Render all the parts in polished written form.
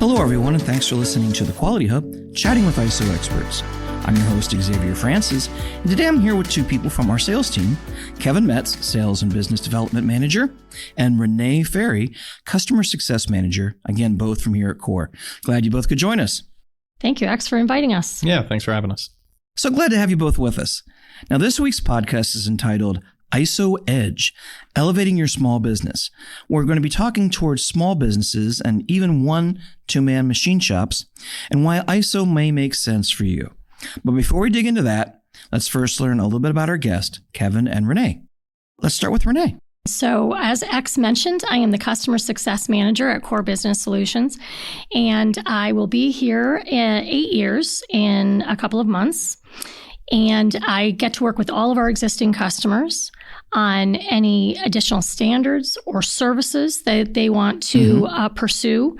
Hello, everyone, and thanks for listening to The Quality Hub, chatting with ISO experts. I'm your host, Xavier Francis, and today I'm here with two people from our sales team, Kevin Metz, Sales and Business Development Manager, and Renee Ferry, Customer Success Manager, again, both from here at Core. Glad you both could join us. Thank you, X, for inviting us. Yeah, thanks for having us. So glad to have you both with us. Now, this week's podcast is entitled ISO Edge, Elevating Your Small Business. We're going to be talking towards small businesses and even 1-2-man machine shops and why ISO may make sense for you. But before we dig into that, let's first learn a little bit about our guest, Kevin and Renee. Let's start with Renee. So as X mentioned, I am the Customer Success Manager at Core Business Solutions, and I will be here 8 years in a couple of months. And I get to work with all of our existing customers on any additional standards or services that they want to pursue.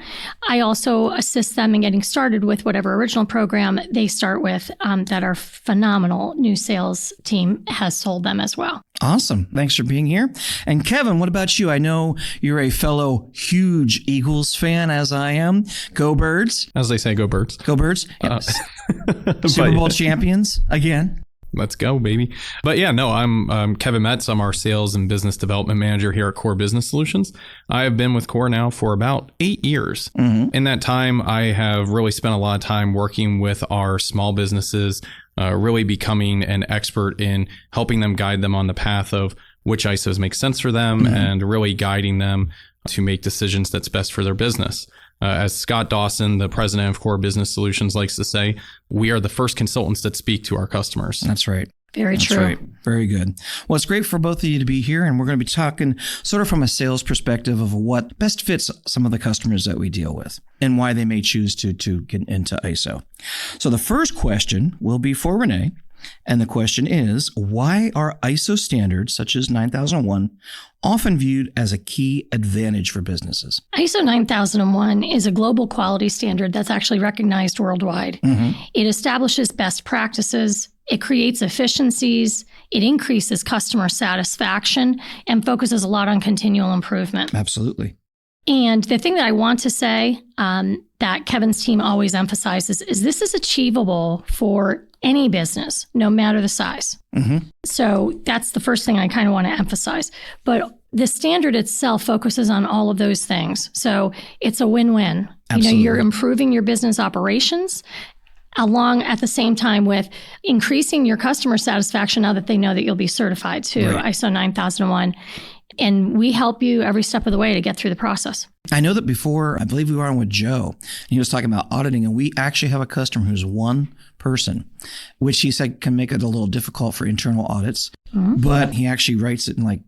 I also assist them in getting started with whatever original program they start with that our phenomenal new sales team has sold them as well. Awesome. Thanks for being here. And Kevin, what about you? I know you're a fellow huge Eagles fan, as I am. Go Birds. As they say, go Birds. Go Birds. Yep. Super Bowl champions again. Let's go, baby. But yeah, no, I'm Kevin Metz. I'm our Sales and Business Development Manager here at Core Business Solutions. I have been with Core now for about 8 years. In that time, I have really spent a lot of time working with our small businesses, really becoming an expert in helping them, guide them on the path of which ISOs make sense for them and really guiding them to make decisions that's best for their business. As Scott Dawson, the president of Core Business Solutions, likes to say, we are the first consultants that speak to our customers. That's right. Very true. Right. Very good. Well, it's great for both of you to be here, and we're going to be talking sort of from a sales perspective of what best fits some of the customers that we deal with and why they may choose to get into ISO. So the first question will be for Renee. And the question is, why are ISO standards such as 9001 often viewed as a key advantage for businesses? ISO 9001 is a global quality standard that's actually recognized worldwide. It establishes best practices, it creates efficiencies, it increases customer satisfaction, and focuses a lot on continual improvement. Absolutely. And the thing that I want to say that Kevin's team always emphasizes is this is achievable for any business, no matter the size. So that's the first thing I kind of want to emphasize. But the standard itself focuses on all of those things. So it's a win-win. Absolutely. You're improving your business operations along at the same time with increasing your customer satisfaction now that they know that you'll be certified to ISO 9001. And we help you every step of the way to get through the process. I know that before, I believe we were on with Joe, and he was talking about auditing, and we actually have a customer who's one person, which he said can make it a little difficult for internal audits, but he actually writes it in like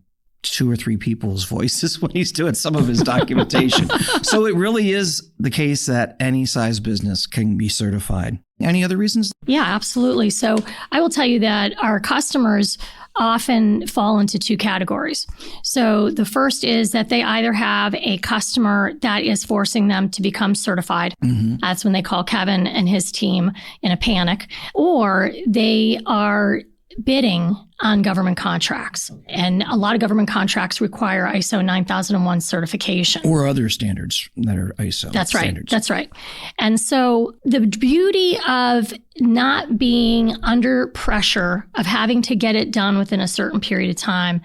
2 or 3 people's voices when he's doing some of his documentation. So it really is the case that any size business can be certified. Any other reasons? Yeah, absolutely. So I will tell you that our customers often fall into 2 categories. So the first is that they either have a customer that is forcing them to become certified. That's when they call Kevin and his team in a panic, or they are bidding on government contracts. And a lot of government contracts require ISO 9001 certification. Or other standards that are ISO That's right. standards. That's right. And so the beauty of not being under pressure of having to get it done within a certain period of time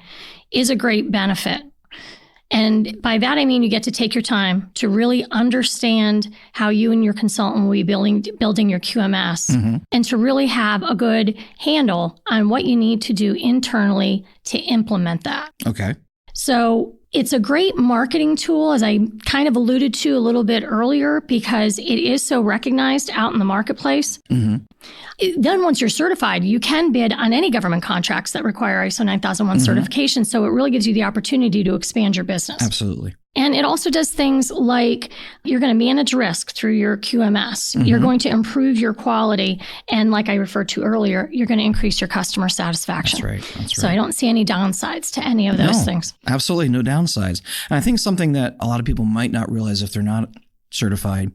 is a great benefit. And by that, I mean you get to take your time to really understand how you and your consultant will be building your QMS and to really have a good handle on what you need to do internally to implement that. Okay. So it's a great marketing tool, as I kind of alluded to a little bit earlier, because it is so recognized out in the marketplace. Then once you're certified, you can bid on any government contracts that require ISO 9001 certification. So it really gives you the opportunity to expand your business. Absolutely. And it also does things like you're going to manage risk through your QMS. You're going to improve your quality. And like I referred to earlier, you're going to increase your customer satisfaction. That's right. So I don't see any downsides to any of those things. Absolutely no downsides. And I think something that a lot of people might not realize if they're not certified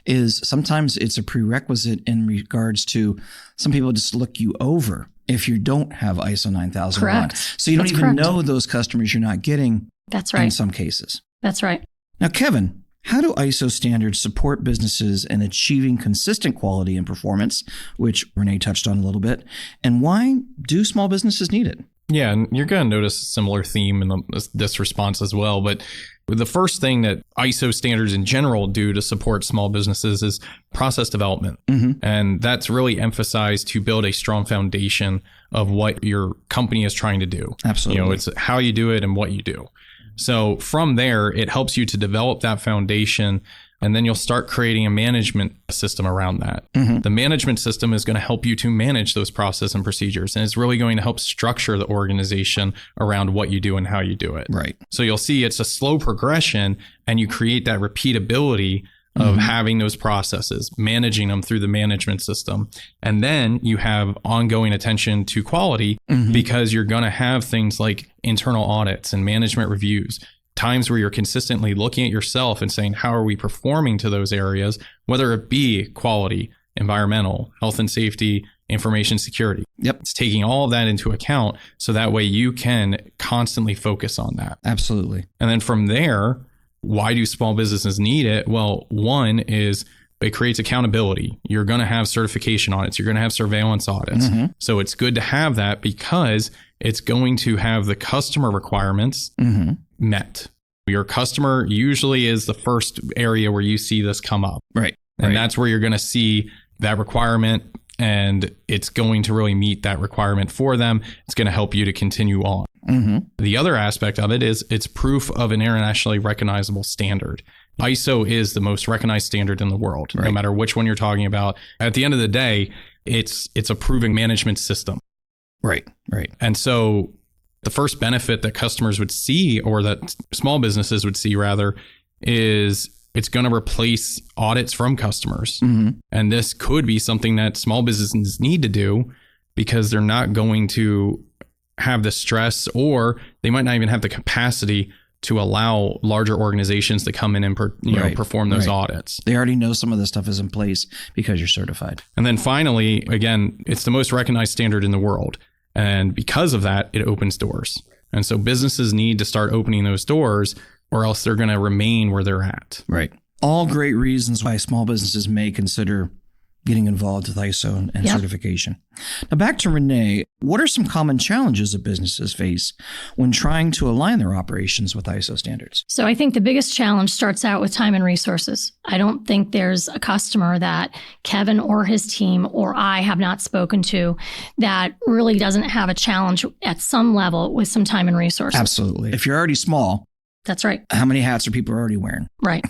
is sometimes it's a prerequisite in regards to some people just look you over if you don't have ISO 9001. Correct. So you don't That's even correct. know those customers you're not getting That's right. in some cases. That's right. Now, Kevin, How do ISO standards support businesses in achieving consistent quality and performance, which Renee touched on a little bit? And why do small businesses need it? Yeah, and you're going to notice a similar theme in this response as well. But the first thing that ISO standards in general do to support small businesses is process development. And that's really emphasized to build a strong foundation of what your company is trying to do. Absolutely. It's how you do it and what you do. So from there, it helps you to develop that foundation, and then you'll start creating a management system around that. The management system is going to help you to manage those processes and procedures, and it's really going to help structure the organization around what you do and how you do it. Right. So you'll see it's a slow progression, and you create that repeatability of having those processes, managing them through the management system. And then you have ongoing attention to quality because you're going to have things like internal audits and management reviews, times where you're consistently looking at yourself and saying, how are we performing to those areas, whether it be quality, environmental, health and safety, information security. It's taking all of that into account so that way you can constantly focus on that. Absolutely. And then from there, why do small businesses need it? Well, one is it creates accountability. You're going to have certification audits. You're going to have surveillance audits. So it's good to have that because it's going to have the customer requirements met. Your customer usually is the first area where you see this come up. Right. And that's where you're going to see that requirement, and it's going to really meet that requirement for them. It's going to help you to continue on. The other aspect of it is it's proof of an internationally recognizable standard. ISO is the most recognized standard in the world, no matter which one you're talking about. At the end of the day, it's a proven management system. Right. And so the first benefit that customers would see, or that small businesses would see rather, is it's going to replace audits from customers. And this could be something that small businesses need to do because they're not going to have the stress, or they might not even have the capacity to allow larger organizations to come in and perform those audits. They already know some of this stuff is in place because you're certified. And then finally, again, it's the most recognized standard in the world. And because of that, it opens doors. And so businesses need to start opening those doors, or else they're going to remain where they're at. Right. All great reasons why small businesses may consider getting involved with ISO and certification. Now back to Renee, what are some common challenges that businesses face when trying to align their operations with ISO standards? So I think the biggest challenge starts out with time and resources. I don't think there's a customer that Kevin or his team or I have not spoken to that really doesn't have a challenge at some level with some time and resources. Absolutely. If you're already small, that's right. How many hats are people already wearing? Right.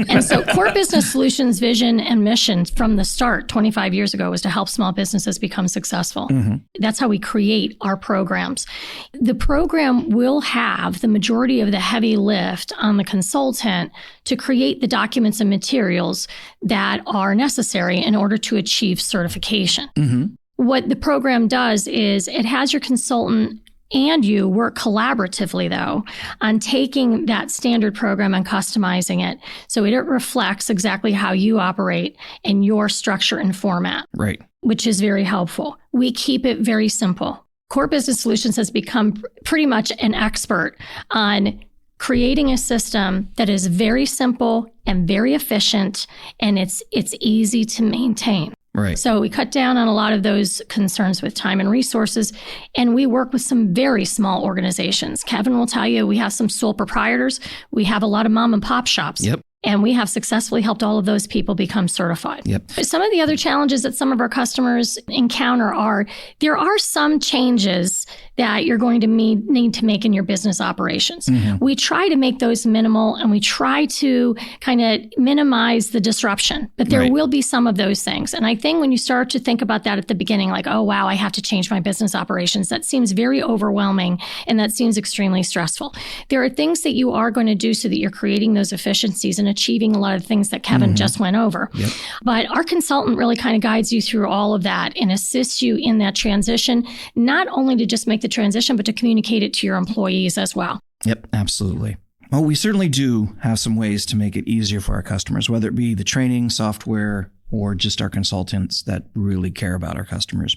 And so Core Business Solutions' vision and mission from the start 25 years ago was to help small businesses become successful. That's how we create our programs. The program will have the majority of the heavy lift on the consultant to create the documents and materials that are necessary in order to achieve certification. What the program does is it has your consultant and you work collaboratively, though, on taking that standard program and customizing it so it reflects exactly how you operate in your structure and format. Right. Which is very helpful. We keep it very simple. Core Business Solutions has become pretty much an expert on creating a system that is very simple and very efficient, and it's easy to maintain. Right. So we cut down on a lot of those concerns with time and resources, and we work with some very small organizations. Kevin will tell you we have some sole proprietors. We have a lot of mom and pop shops. Yep. And we have successfully helped all of those people become certified. Yep. Some of the other challenges that some of our customers encounter are there are some changes that you're going to need to make in your business operations. We try to make those minimal, and we try to kind of minimize the disruption, but there will be some of those things. And I think when you start to think about that at the beginning, like, oh, wow, I have to change my business operations, that seems very overwhelming and that seems extremely stressful. There are things that you are going to do so that you're creating those efficiencies and achieving a lot of things that Kevin just went over. Yep. But our consultant really kind of guides you through all of that and assists you in that transition, not only to just make the transition, but to communicate it to your employees as well. Yep, absolutely. Well, we certainly do have some ways to make it easier for our customers, whether it be the training, software, or just our consultants that really care about our customers.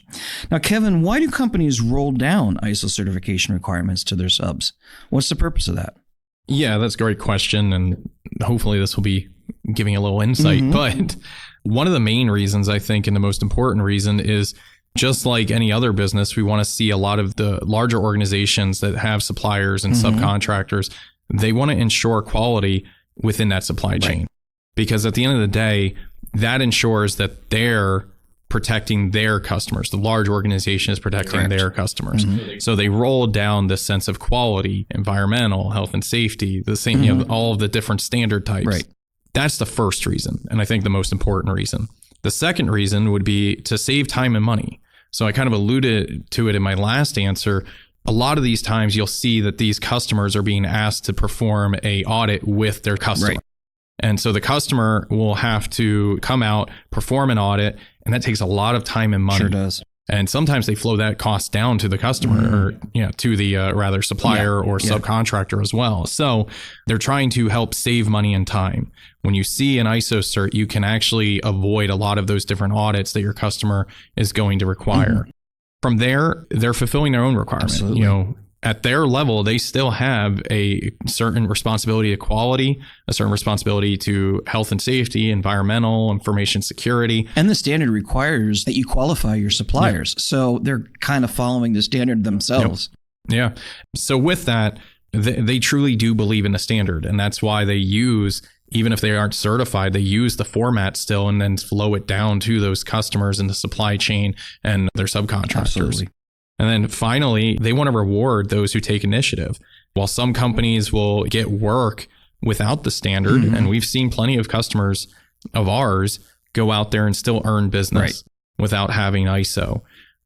Now, Kevin, why do companies roll down ISO certification requirements to their subs? What's the purpose of that? Yeah, that's a great question. And hopefully this will be giving a little insight. But one of the main reasons, I think, and the most important reason is just like any other business, we want to see a lot of the larger organizations that have suppliers and subcontractors, they want to ensure quality within that supply chain. Because at the end of the day, that ensures that they're protecting their customers. The large organization is protecting their customers. So they roll down this sense of quality, environmental, health and safety, the same, you know, all of the different standard types. That's the first reason. And I think the most important reason. The second reason would be to save time and money. So I kind of alluded to it in my last answer. A lot of these times you'll see that these customers are being asked to perform a audit with their customer. And so the customer will have to come out, perform an audit, and that takes a lot of time and money. Sure does. And sometimes they flow that cost down to the customer or, you know, to the rather supplier or subcontractor as well. So they're trying to help save money and time. When you see an ISO cert, you can actually avoid a lot of those different audits that your customer is going to require. From there, they're fulfilling their own requirement. Absolutely. You know, at their level, they still have a certain responsibility to quality, a certain responsibility to health and safety, environmental, information security. And the standard requires that you qualify your suppliers. So they're kind of following the standard themselves. Yeah. So with that, they truly do believe in the standard. And that's why they use, even if they aren't certified, they use the format still and then flow it down to those customers in the supply chain and their subcontractors. Absolutely. And then finally, they want to reward those who take initiative. While some companies will get work without the standard, and we've seen plenty of customers of ours go out there and still earn business without having ISO.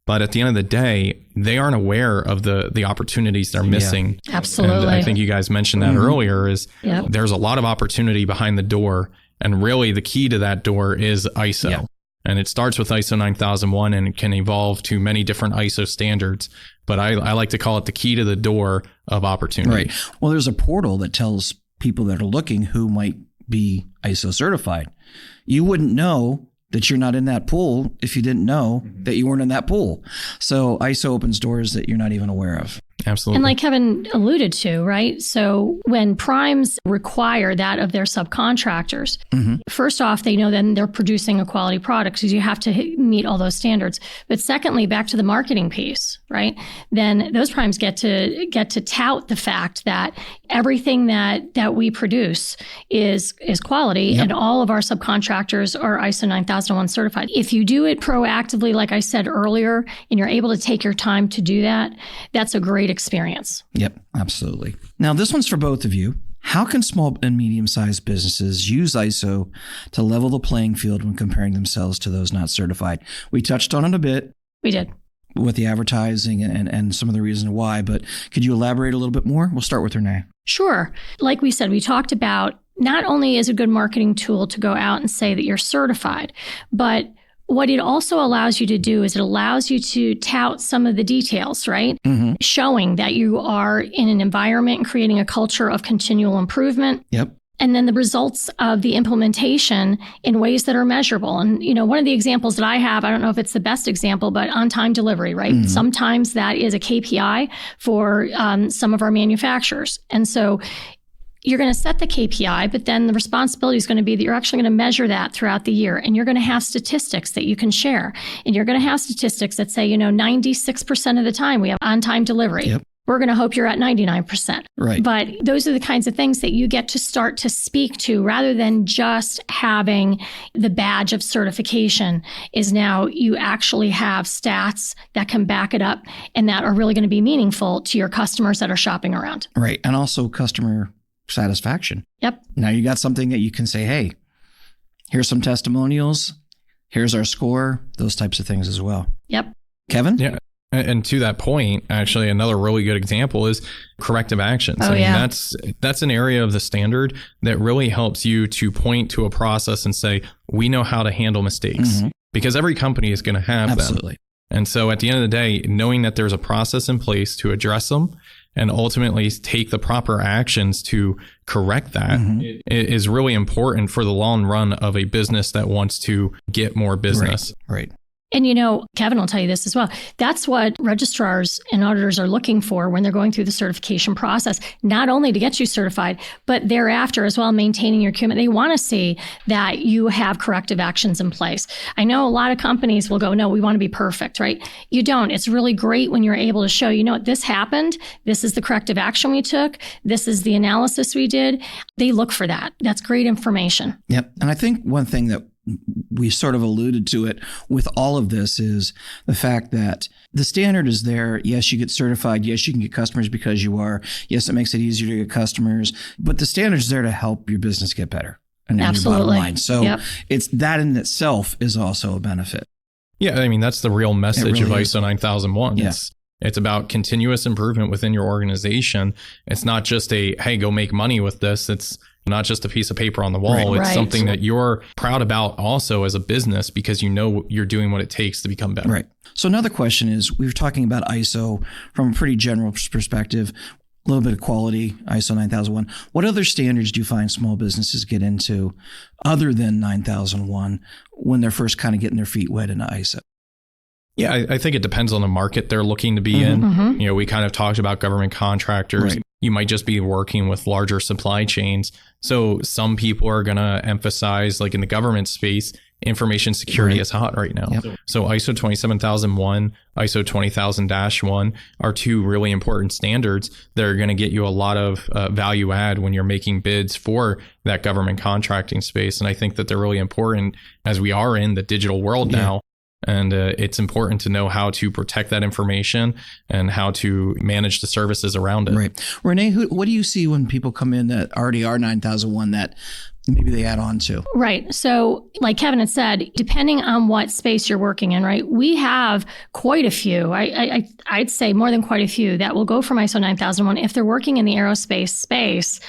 But at the end of the day, they aren't aware of the opportunities they're missing. Absolutely. And I think you guys mentioned that earlier is there's a lot of opportunity behind the door. And really the key to that door is ISO. Yeah. And it starts with ISO 9001 and it can evolve to many different ISO standards. But I like to call it the key to the door of opportunity. Right. Well, there's a portal that tells people that are looking who might be ISO certified. You wouldn't know that you're not in that pool if you didn't know that you weren't in that pool. So ISO opens doors that you're not even aware of. Absolutely. And like Kevin alluded to, right? So when primes require that of their subcontractors, first off, they know then they're producing a quality product because you have to meet all those standards. But secondly, back to the marketing piece, right? Then those primes get to tout the fact that everything that we produce is quality, and all of our subcontractors are ISO 9001 certified. If you do it proactively, like I said earlier, and you're able to take your time to do that, that's a great experience. Yep, absolutely. Now, this one's for both of you. How can small and medium-sized businesses use ISO to level the playing field when comparing themselves to those not certified? We touched on it a bit. We did. With the advertising and some of the reasons why, but could you elaborate a little bit more? We'll start with Renee. Sure. Like we said, we talked about not only is a good marketing tool to go out and say that you're certified, but what it also allows you to do is it allows you to tout some of the details, right? Showing that you are in an environment and creating a culture of continual improvement. Yep. And then the results of the implementation in ways that are measurable. And, you know, one of the examples that I have, I don't know if it's the best example, but on-time delivery, right? Sometimes that is a KPI for some of our manufacturers. And so you're going to set the KPI, but then the responsibility is going to be that you're actually going to measure that throughout the year. And you're going to have statistics that you can share. And you're going to have statistics that say, 96% of the time we have on-time delivery. Yep. We're going to hope you're at 99%. Right. But those are the kinds of things that you get to start to speak to rather than just having the badge of certification. Is now you actually have stats that can back it up and that are really going to be meaningful to your customers that are shopping around. Right. And also customer satisfaction. Yep. Now you got something that you can say, hey, here's some testimonials. Here's our score. Those types of things as well. Yep. Kevin? Yeah. And to that point, actually, another really good example is corrective actions. That's an area of the standard that really helps you to point to a process and say, we know how to handle mistakes because every company is going to have them. And so at the end of the day, knowing that there's a process in place to address them and ultimately take the proper actions to correct that is really important for the long run of a business that wants to get more business. Right. And, you know, Kevin will tell you this as well. That's what registrars and auditors are looking for when they're going through the certification process, not only to get you certified, but thereafter as well, maintaining your commitment. They want to see that you have corrective actions in place. I know a lot of companies will go, no, we want to be perfect, right? You don't. It's really great when you're able to show, you know what, this happened. This is the corrective action we took. This is the analysis we did. They look for that. That's great information. Yep. And I think one thing that we sort of alluded to it with all of this is the fact that the standard is there. Yes, you get certified. Yes, you can get customers because you are. Yes, it makes it easier to get customers, but the standard is there to help your business get better and your bottom line. So it's that in itself is also a benefit. Yeah. I mean, that's the real message of ISO 9001. Yeah. It's about continuous improvement within your organization. It's not just hey, go make money with this. It's not just a piece of paper on the wall. It's something that you're proud about also as a business because you know you're doing what it takes to become better. Right. So another question is, we were talking about ISO from a pretty general perspective, a little bit of quality, ISO 9001. What other standards do you find small businesses get into other than 9001 when they're first kind of getting their feet wet into ISO? Yeah, I think it depends on the market they're looking to be in. Mm-hmm. You know, we kind of talked about government contractors. Right. You might just be working with larger supply chains. So some people are going to emphasize, like in the government space, information security is hot right now. Yep. So ISO 27001, ISO 20000-1 are two really important standards that are going to get you a lot of value add when you're making bids for that government contracting space. And I think that they're really important as we are in the digital world now. And it's important to know how to protect that information and how to manage the services around it. Right. Renee, what do you see when people come in that already are 9001 that maybe they add on to? Right. So like Kevin had said, depending on what space you're working in, right, we have quite a few, I'd say more than quite a few that will go from ISO 9001 if they're working in the aerospace space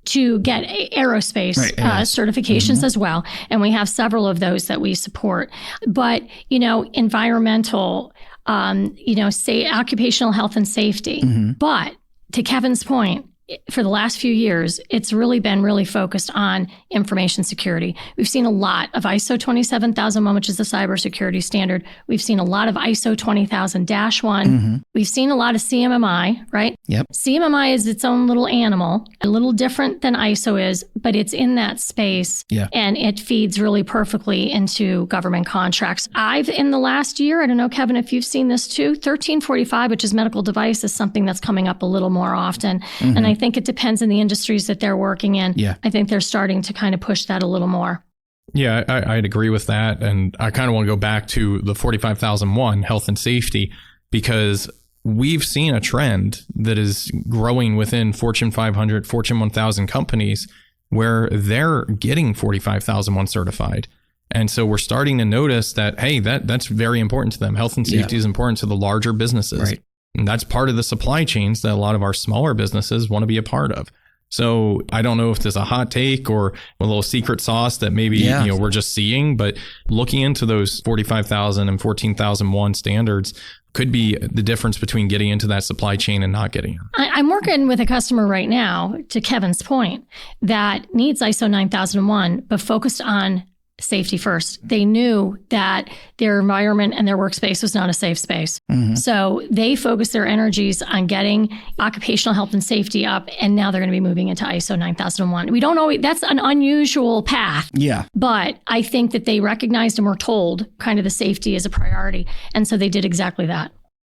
to get aerospace certifications as well. And we have several of those that we support. But, you know, environmental, say occupational health and safety. Mm-hmm. But to Kevin's point, for the last few years, it's really been focused on information security. We've seen a lot of ISO 27001, which is the cybersecurity standard. We've seen a lot of ISO 20000-1. Mm-hmm. We've seen a lot of CMMI, right? Yep. CMMI is its own little animal, a little different than ISO is, but it's in that space. Yeah. And it feeds really perfectly into government contracts. I've, in the last year, I don't know, Kevin, if you've seen this too, 1345, which is medical device, is something that's coming up a little more often. Mm-hmm. And I think it depends on the industries that they're working in. Yeah. I think they're starting to kind of push that a little more. Yeah, I'd agree with that. And I kind of want to go back to the 45001, health and safety, because we've seen a trend that is growing within Fortune 500, Fortune 1000 companies where they're getting 45001 certified. And so we're starting to notice that, hey, that's very important to them. Health and safety is important to the larger businesses. Right. And that's part of the supply chains that a lot of our smaller businesses want to be a part of. So I don't know if there's a hot take or a little secret sauce that maybe we're just seeing, but looking into those 45,000 and 14,001 standards could be the difference between getting into that supply chain and not getting it. I'm working with a customer right now, to Kevin's point, that needs ISO 9001, but focused on safety first. They knew that their environment and their workspace was not a safe space. Mm-hmm. So they focused their energies on getting occupational health and safety up, and now they're going to be moving into ISO 9001. We don't know, that's an unusual path. Yeah. But I think that they recognized and were told kind of the safety is a priority. And so they did exactly that.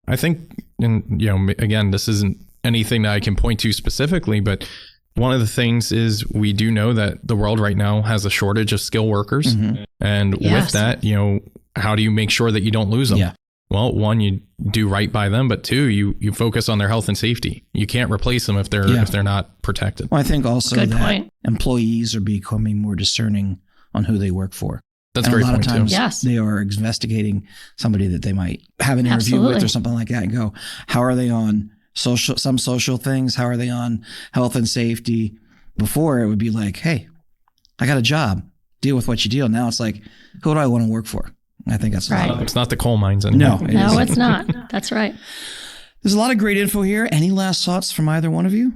I think, and again, this isn't anything that I can point to specifically, but one of the things is we do know that the world right now has a shortage of skilled workers. Mm-hmm. And with that, how do you make sure that you don't lose them? Yeah. Well, one, you do right by them, but two, you focus on their health and safety. You can't replace them if they're not protected. Well, I think also that employees are becoming more discerning on who they work for. That's a great point too. A lot of times they are investigating somebody that they might have an interview with or something like that and go, how are they on some social things? How are they on health and safety? Before it would be like, hey, I got a job, deal with what you deal. Now it's like, who do I want to work for? I think that's right. It's not the coal mines anymore. No, it's not. That's right. There's a lot of great info here. Any last thoughts from either one of you?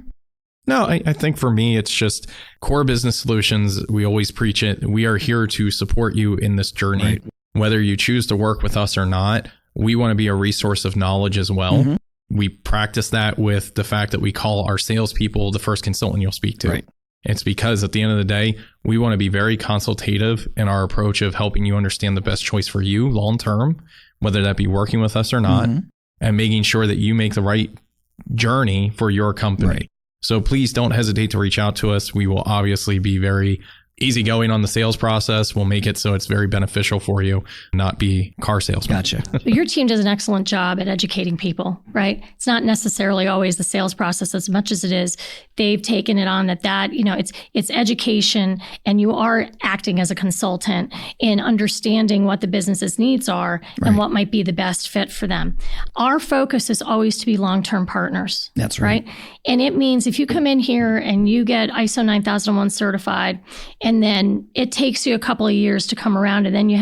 No, I think for me, it's just Core Business Solutions. We always preach it. We are here to support you in this journey. Right. whether you choose to work with us or not, we want to be a resource of knowledge as well. We practice that with the fact that we call our salespeople the first consultant you'll speak to. Right. It's because at the end of the day, we want to be very consultative in our approach of helping you understand the best choice for you long term, whether that be working with us or not, and making sure that you make the right journey for your company. Right. So please don't hesitate to reach out to us. We will obviously be very easygoing on the sales process. We'll make it so it's very beneficial for you, not be car salesman. Gotcha. Your team does an excellent job at educating people, right? It's not necessarily always the sales process as much as it is. They've taken it on that, it's education, and you are acting as a consultant in understanding what the business's needs are and what might be the best fit for them. Our focus is always to be long-term partners. That's right. And it means if you come in here and you get ISO 9001 certified, and then it takes you a couple of years to come around, and then you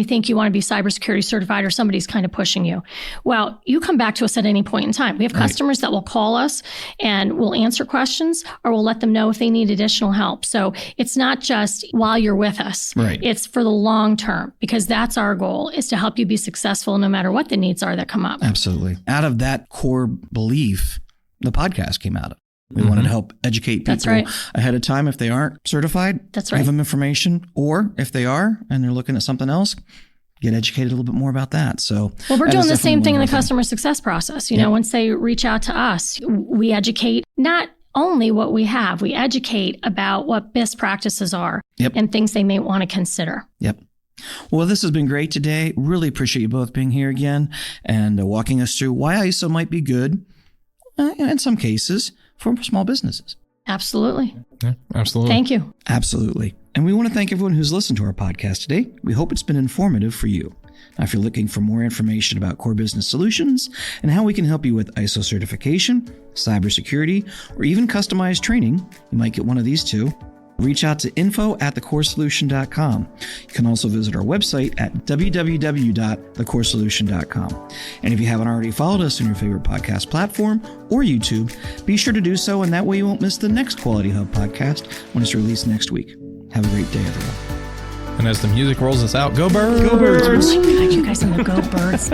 think you want to be cybersecurity certified, or somebody's kind of pushing you. Well, you come back to us at any point in time. We have customers that will call us and we'll answer questions, or we'll let them know if they need additional help. So it's not just while you're with us. Right. It's for the long term, because that's our goal, is to help you be successful no matter what the needs are that come up. Absolutely. Out of that core belief, the podcast came out of. We wanted to help educate people ahead of time if they aren't certified. That's right. Give them information, or if they are and they're looking at something else, get educated a little bit more about that. So, well, we're doing the same thing in the customer success process. You know, once they reach out to us, we educate not only what we have, we educate about what best practices are and things they may want to consider. Yep. Well, this has been great today. Really appreciate you both being here again and walking us through why ISO might be good in some cases for small businesses. Absolutely. Yeah, absolutely. Thank you. Absolutely. And we want to thank everyone who's listened to our podcast today. We hope it's been informative for you. Now, if you're looking for more information about core business solutions and how we can help you with ISO certification, cybersecurity, or even customized training, you might get one of these two. Reach out to info@thecoresolution.com. You can also visit our website at www.thecoresolution.com. And if you haven't already followed us on your favorite podcast platform or YouTube, be sure to do so, and that way you won't miss the next Quality Hub podcast when it's released next week. Have a great day, everyone. And as the music rolls us out, go Birds! Go Birds! Oh my God, you guys are the Go Birds.